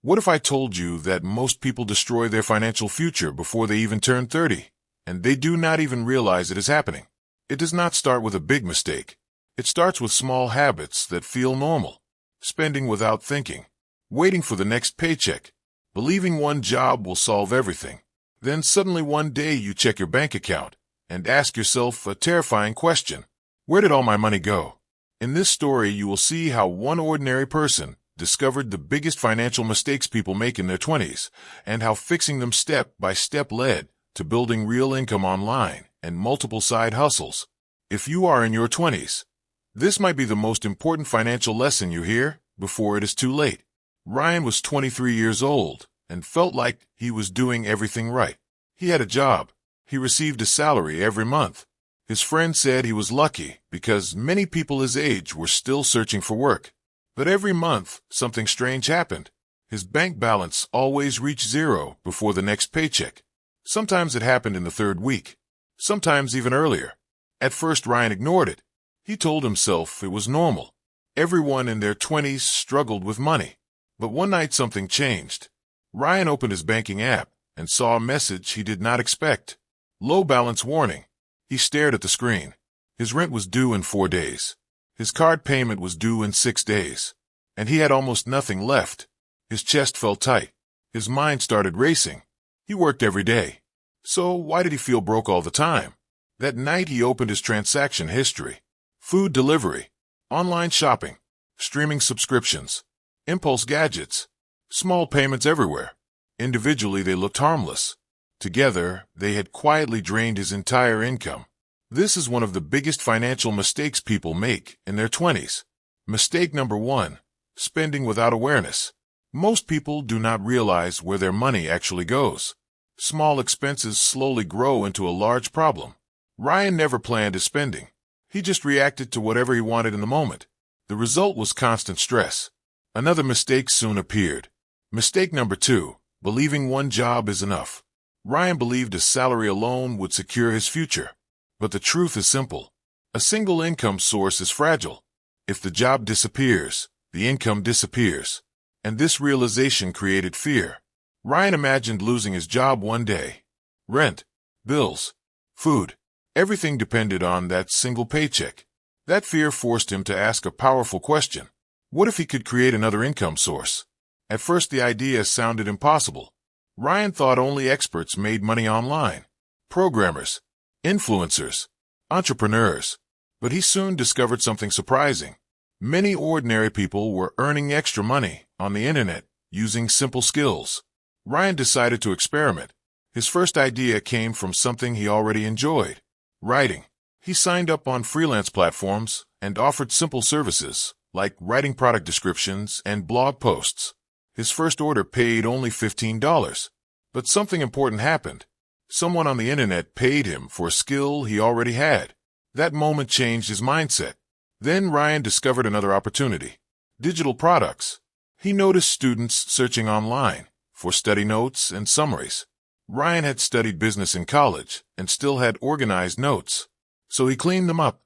What if I told you that most people destroy their financial future before they even turn 30, and they do not even realize it is happening? It does not start with a big mistake. It starts with small habits that feel normal. Spending without thinking. Waiting for the next paycheck. Believing one job will solve everything. Then suddenly one day you check your bank account and ask yourself a terrifying question. Where did all my money go? In this story, you will see how one ordinary person discovered the biggest financial mistakes people make in their 20s, and how fixing them step by step led to building real income online and multiple side hustles. If you are in your 20s, this might be the most important financial lesson you hear before it is too late. Ryan was 23 years old and felt like he was doing everything right. He had a job. He received a salary every month. His friend said he was lucky because many people his age were still searching for work. But every month, something strange happened. His bank balance always reached zero before the next paycheck. Sometimes it happened in the third week, sometimes even earlier. At first, Ryan ignored it. He told himself it was normal. Everyone in their 20s struggled with money. But one night something changed. Ryan opened his banking app and saw a message he did not expect. Low balance warning. He stared at the screen. His rent was due in 4 days. His card payment was due in 6 days. And he had almost nothing left. His chest felt tight. His mind started racing. He worked every day. So why did he feel broke all the time? That night he opened his transaction history. Food delivery, online shopping, streaming subscriptions, impulse gadgets, small payments everywhere. Individually they looked harmless. Together, they had quietly drained his entire income. This is one of the biggest financial mistakes people make in their 20s. Mistake number 1, spending without awareness. Most people do not realize where their money actually goes. Small expenses slowly grow into a large problem. Ryan never planned his spending. He just reacted to whatever he wanted in the moment. The result was constant stress. Another mistake soon appeared. Mistake number 2, believing one job is enough. Ryan believed a salary alone would secure his future. But the truth is simple. A single income source is fragile. If the job disappears, the income disappears. And this realization created fear. Ryan imagined losing his job one day. Rent, bills, food, everything depended on that single paycheck. That fear forced him to ask a powerful question. What if he could create another income source? At first the idea sounded impossible. Ryan thought only experts made money online. Programmers, influencers, entrepreneurs. But he soon discovered something surprising. Many ordinary people were earning extra money on the internet using simple skills. Ryan decided to experiment. His first idea came from something he already enjoyed: writing. He signed up on freelance platforms and offered simple services like writing product descriptions and blog posts. His first order paid only $15. But something important happened. Someone on the internet paid him for a skill he already had. That moment changed his mindset. Then Ryan discovered another opportunity: digital products. He noticed students searching online for study notes and summaries. Ryan had studied business in college and still had organized notes. So he cleaned them up,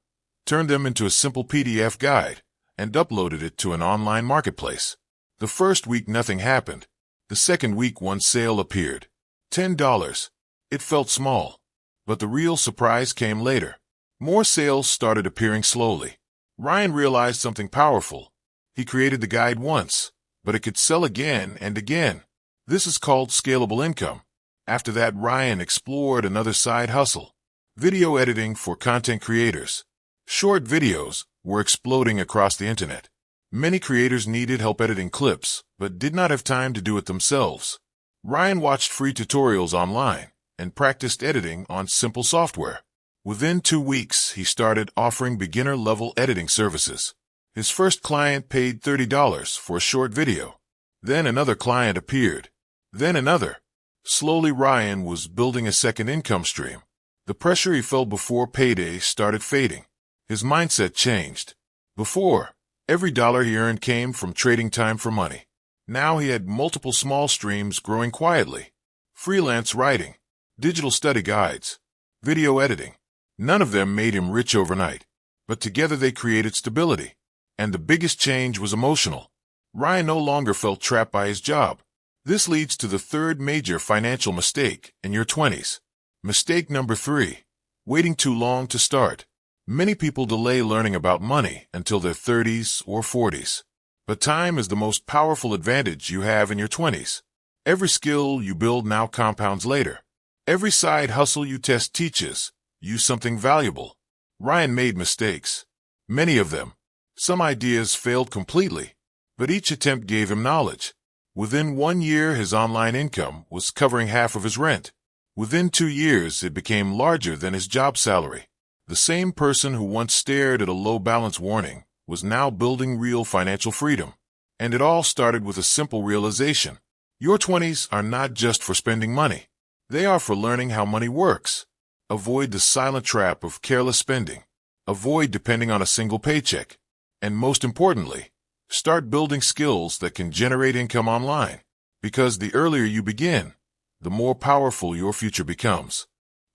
turned them into a simple PDF guide, and uploaded it to an online marketplace. The first week nothing happened. The second week one sale appeared. $10. It felt small. But the real surprise came later. More sales started appearing slowly. Ryan realized something powerful. He created the guide once, but it could sell again and again. This is called scalable income. After that, Ryan explored another side hustle: video editing for content creators. Short videos were exploding across the internet. Many creators needed help editing clips, but did not have time to do it themselves. Ryan watched free tutorials online and practiced editing on simple software. Within 2 weeks, he started offering beginner-level editing services. His first client paid $30 for a short video. Then another client appeared. Then another. Slowly, Ryan was building a second income stream. The pressure he felt before payday started fading. His mindset changed. Before, every dollar he earned came from trading time for money. Now he had multiple small streams growing quietly: freelance writing, digital study guides, video editing. None of them made him rich overnight, but together they created stability. And the biggest change was emotional. Ryan no longer felt trapped by his job. This leads to the third major financial mistake in your 20s. Mistake number 3. Waiting too long to start. Many people delay learning about money until their 30s or 40s. But time is the most powerful advantage you have in your 20s. Every skill you build now compounds later. Every side hustle you test teaches you something valuable. Ryan made mistakes. Many of them. Some ideas failed completely, but each attempt gave him knowledge. Within 1 year, his online income was covering half of his rent. Within 2 years, it became larger than his job salary. The same person who once stared at a low balance warning was now building real financial freedom. And it all started with a simple realization. Your 20s are not just for spending money. They are for learning how money works. Avoid the silent trap of careless spending. Avoid depending on a single paycheck. And most importantly, start building skills that can generate income online. Because the earlier you begin, the more powerful your future becomes.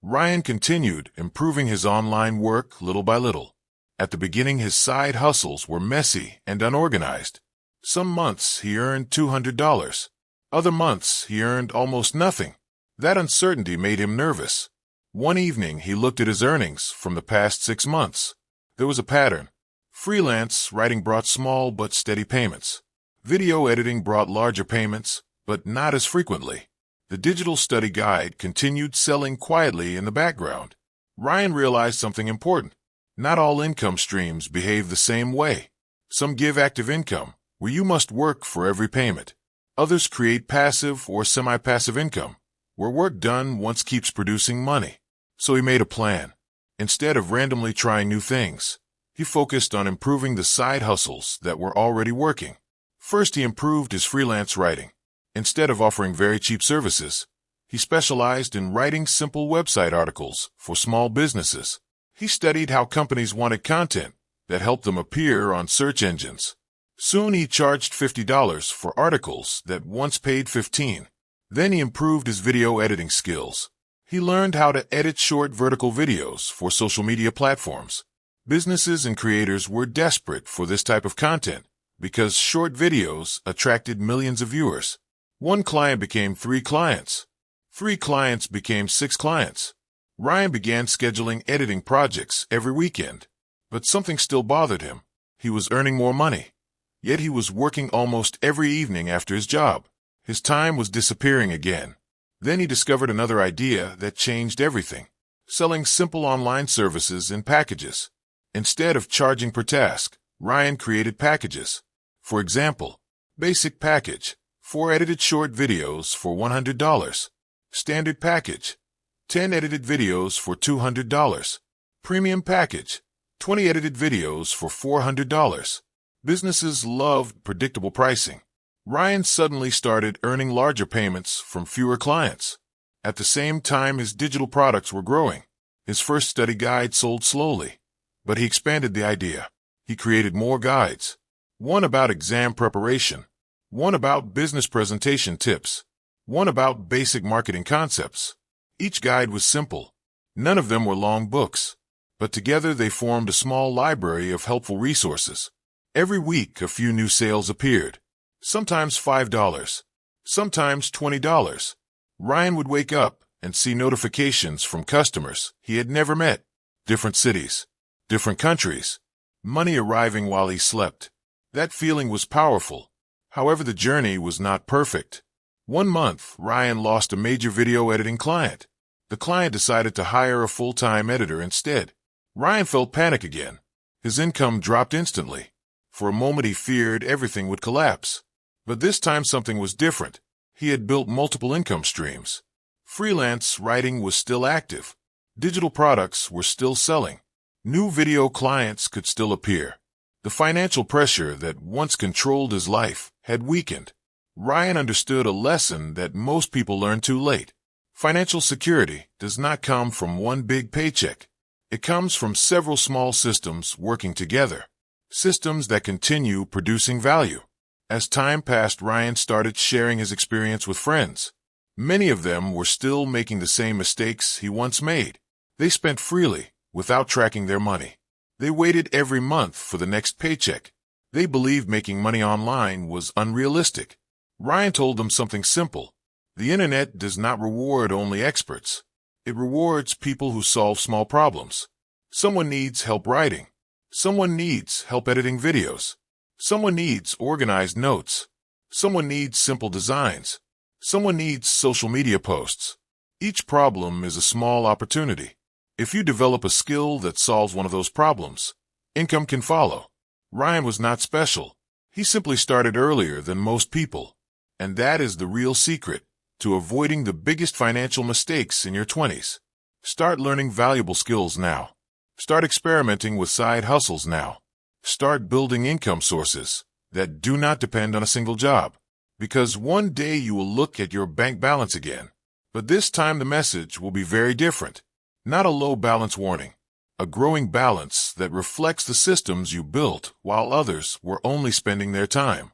Ryan continued improving his online work little by little. At the beginning, his side hustles were messy and unorganized. Some months he earned $200. Other months he earned almost nothing. That uncertainty made him nervous. One evening he looked at his earnings from the past 6 months. There was a pattern. Freelance writing brought small but steady payments. Video editing brought larger payments, but not as frequently. The digital study guide continued selling quietly in the background. Ryan realized something important. Not all income streams behave the same way. Some give active income, where you must work for every payment. Others create passive or semi-passive income, where work done once keeps producing money. So he made a plan. Instead of randomly trying new things, he focused on improving the side hustles that were already working. First, he improved his freelance writing. Instead of offering very cheap services, he specialized in writing simple website articles for small businesses. He studied how companies wanted content that helped them appear on search engines. Soon he charged $50 for articles that once paid $15. Then he improved his video editing skills. He learned how to edit short vertical videos for social media platforms. Businesses and creators were desperate for this type of content because short videos attracted millions of viewers. 1 client became 3 clients. 3 clients became 6 clients. Ryan began scheduling editing projects every weekend. But something still bothered him. He was earning more money. Yet he was working almost every evening after his job. His time was disappearing again. Then he discovered another idea that changed everything. Selling simple online services in packages. Instead of charging per task, Ryan created packages. For example, Basic Package, 4 edited short videos for $100. Standard Package, 10 edited videos for $200. Premium Package, 20 edited videos for $400. Businesses loved predictable pricing. Ryan suddenly started earning larger payments from fewer clients. At the same time, his digital products were growing. His first study guide sold slowly, but he expanded the idea. He created more guides. One about exam preparation, one about business presentation tips, one about basic marketing concepts. Each guide was simple. None of them were long books, but together they formed a small library of helpful resources. Every week, a few new sales appeared. Sometimes $5, sometimes $20. Ryan would wake up and see notifications from customers he had never met. Different cities, different countries, money arriving while he slept. That feeling was powerful. However, the journey was not perfect. 1 month, Ryan lost a major video editing client. The client decided to hire a full-time editor instead. Ryan felt panic again. His income dropped instantly. For a moment, he feared everything would collapse. But this time something was different. He had built multiple income streams. Freelance writing was still active. Digital products were still selling. New video clients could still appear. The financial pressure that once controlled his life had weakened. Ryan understood a lesson that most people learn too late. Financial security does not come from one big paycheck. It comes from several small systems working together. Systems that continue producing value. As time passed, Ryan started sharing his experience with friends. Many of them were still making the same mistakes he once made. They spent freely, without tracking their money. They waited every month for the next paycheck. They believed making money online was unrealistic. Ryan told them something simple. The internet does not reward only experts. It rewards people who solve small problems. Someone needs help writing. Someone needs help editing videos. Someone needs organized notes. Someone needs simple designs. Someone needs social media posts. Each problem is a small opportunity. If you develop a skill that solves one of those problems, income can follow. Ryan was not special. He simply started earlier than most people. And that is the real secret to avoiding the biggest financial mistakes in your 20s. Start learning valuable skills now. Start experimenting with side hustles now. Start building income sources that do not depend on a single job. Because one day you will look at your bank balance again. But this time the message will be very different. Not a low balance warning. A growing balance that reflects the systems you built while others were only spending their time.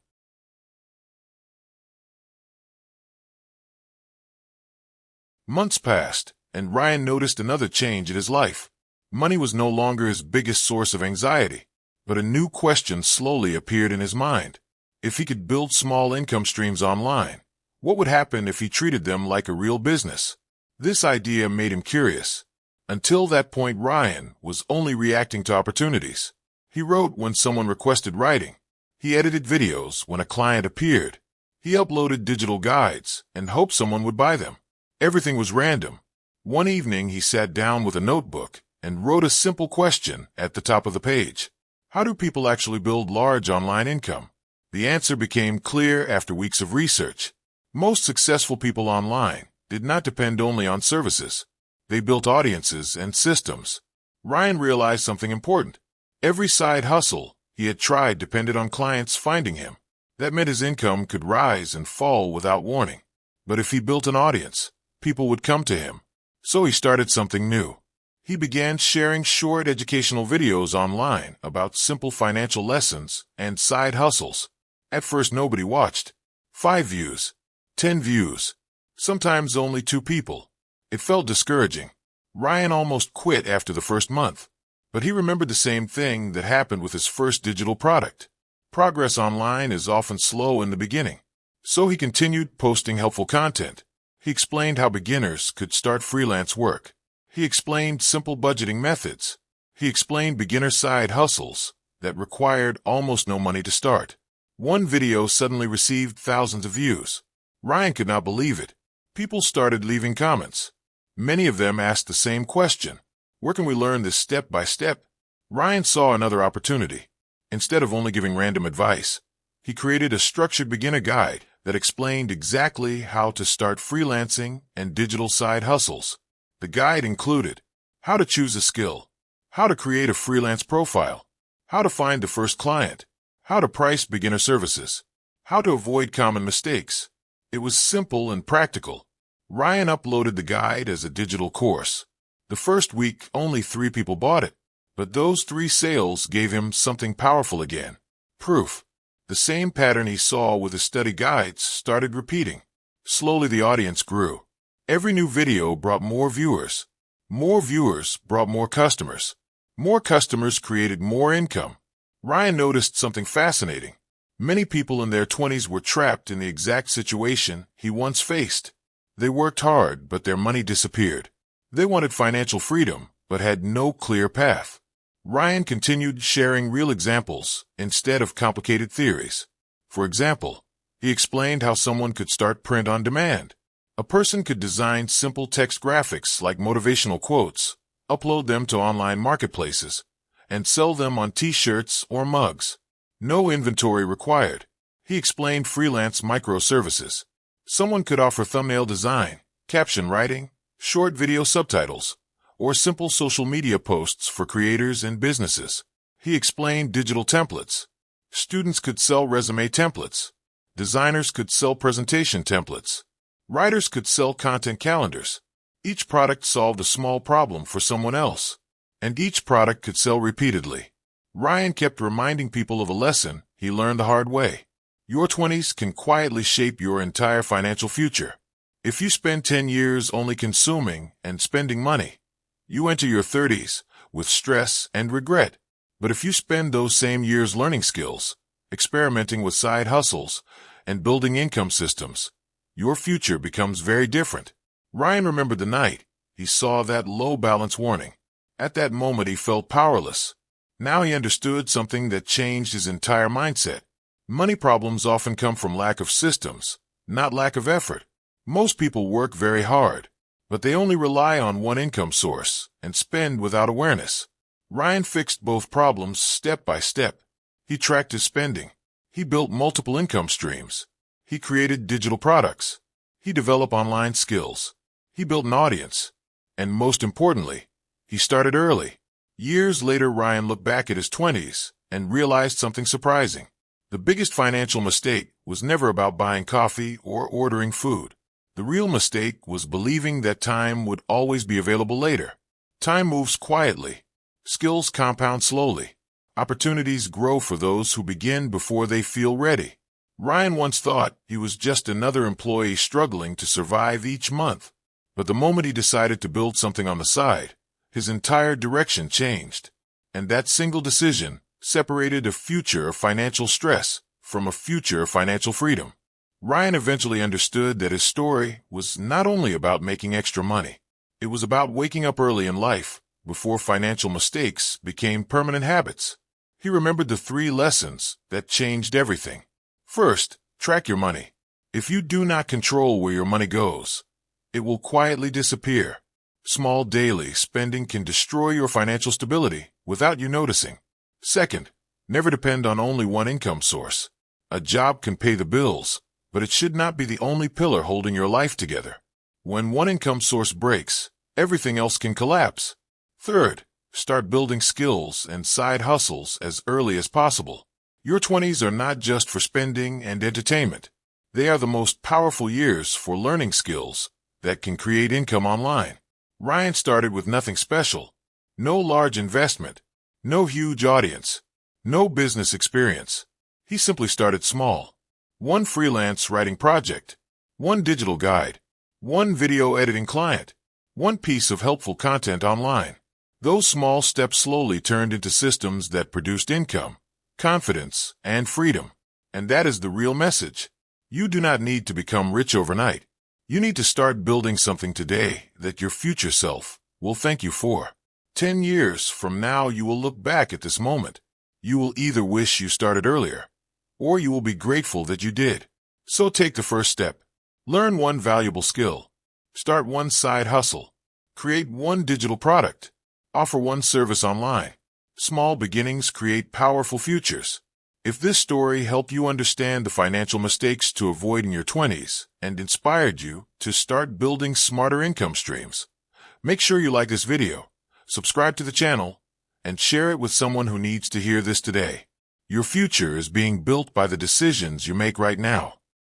Months passed, and Ryan noticed another change in his life. Money was no longer his biggest source of anxiety, but a new question slowly appeared in his mind. If he could build small income streams online, what would happen if he treated them like a real business? This idea made him curious. Until that point, Ryan was only reacting to opportunities. He wrote when someone requested writing. He edited videos when a client appeared. He uploaded digital guides and hoped someone would buy them. Everything was random. One evening, he sat down with a notebook and wrote a simple question at the top of the page. How do people actually build large online income? The answer became clear after weeks of research. Most successful people online did not depend only on services. They built audiences and systems. Ryan realized something important. Every side hustle he had tried depended on clients finding him. That meant his income could rise and fall without warning. But if he built an audience, people would come to him. So he started something new. He began sharing short educational videos online about simple financial lessons and side hustles. At first, nobody watched. 5 views, 10 views, sometimes only 2 people. It felt discouraging. Ryan almost quit after the first month. But he remembered the same thing that happened with his first digital product. Progress online is often slow in the beginning. So he continued posting helpful content. He explained how beginners could start freelance work. He explained simple budgeting methods. He explained beginner side hustles that required almost no money to start. One video suddenly received thousands of views. Ryan could not believe it. People started leaving comments. Many of them asked the same question. Where can we learn this step by step? Ryan saw another opportunity. Instead of only giving random advice, he created a structured beginner guide that explained exactly how to start freelancing and digital side hustles. The guide included how to choose a skill, how to create a freelance profile, how to find the first client, how to price beginner services, how to avoid common mistakes. It was simple and practical. Ryan uploaded the guide as a digital course. The first week, only 3 people bought it, but those 3 sales gave him something powerful again. Proof. The same pattern he saw with his study guides started repeating. Slowly the audience grew. Every new video brought more viewers. More viewers brought more customers. More customers created more income. Ryan noticed something fascinating. Many people in their 20s were trapped in the exact situation he once faced. They worked hard, but their money disappeared. They wanted financial freedom, but had no clear path. Ryan continued sharing real examples instead of complicated theories. For example, he explained how someone could start print on demand. A person could design simple text graphics like motivational quotes, upload them to online marketplaces, and sell them on t-shirts or mugs. No inventory required. He explained freelance microservices. Someone could offer thumbnail design, caption writing, short video subtitles, or simple social media posts for creators and businesses. He explained digital templates. Students could sell resume templates. Designers could sell presentation templates. Writers could sell content calendars. Each product solved a small problem for someone else, and each product could sell repeatedly. Ryan kept reminding people of a lesson he learned the hard way. Your 20s can quietly shape your entire financial future. If you spend 10 years only consuming and spending money, you enter your 30s with stress and regret. But if you spend those same years learning skills, experimenting with side hustles, and building income systems, your future becomes very different. Ryan remembered the night he saw that low balance warning. At that moment, he felt powerless. Now he understood something that changed his entire mindset. Money problems often come from lack of systems, not lack of effort. Most people work very hard, but they only rely on one income source and spend without awareness. Ryan fixed both problems step by step. He tracked his spending. He built multiple income streams. He created digital products. He developed online skills. He built an audience. And most importantly, he started early. Years later, Ryan looked back at his 20s and realized something surprising. The biggest financial mistake was never about buying coffee or ordering food. The real mistake was believing that time would always be available later. Time moves quietly. Skills compound slowly. Opportunities grow for those who begin before they feel ready. Ryan once thought he was just another employee struggling to survive each month. But the moment he decided to build something on the side, his entire direction changed. And that single decision separated a future of financial stress from a future of financial freedom. Ryan eventually understood that his story was not only about making extra money. It was about waking up early in life before financial mistakes became permanent habits. He remembered the 3 lessons that changed everything. First, track your money. If you do not control where your money goes, it will quietly disappear. Small daily spending can destroy your financial stability without you noticing. Second, never depend on only one income source. A job can pay the bills, but it should not be the only pillar holding your life together. When one income source breaks, everything else can collapse. Third, start building skills and side hustles as early as possible. Your 20s are not just for spending and entertainment. They are the most powerful years for learning skills that can create income online. Ryan started with nothing special. No large investment. No huge audience. No business experience. He simply started small. One freelance writing project. One digital guide. One video editing client. One piece of helpful content online. Those small steps slowly turned into systems that produced income, confidence, and freedom. And that is the real message. You do not need to become rich overnight. You need to start building something today that your future self will thank you for. 10 years from now, you will look back at this moment. You will either wish you started earlier, or you will be grateful that you did. So take the first step. Learn one valuable skill. Start one side hustle. Create one digital product. Offer one service online. Small beginnings create powerful futures. If this story helped you understand the financial mistakes to avoid in your 20s and inspired you to start building smarter income streams, make sure you like this video, subscribe to the channel, and share it with someone who needs to hear this today. Your future is being built by the decisions you make right now.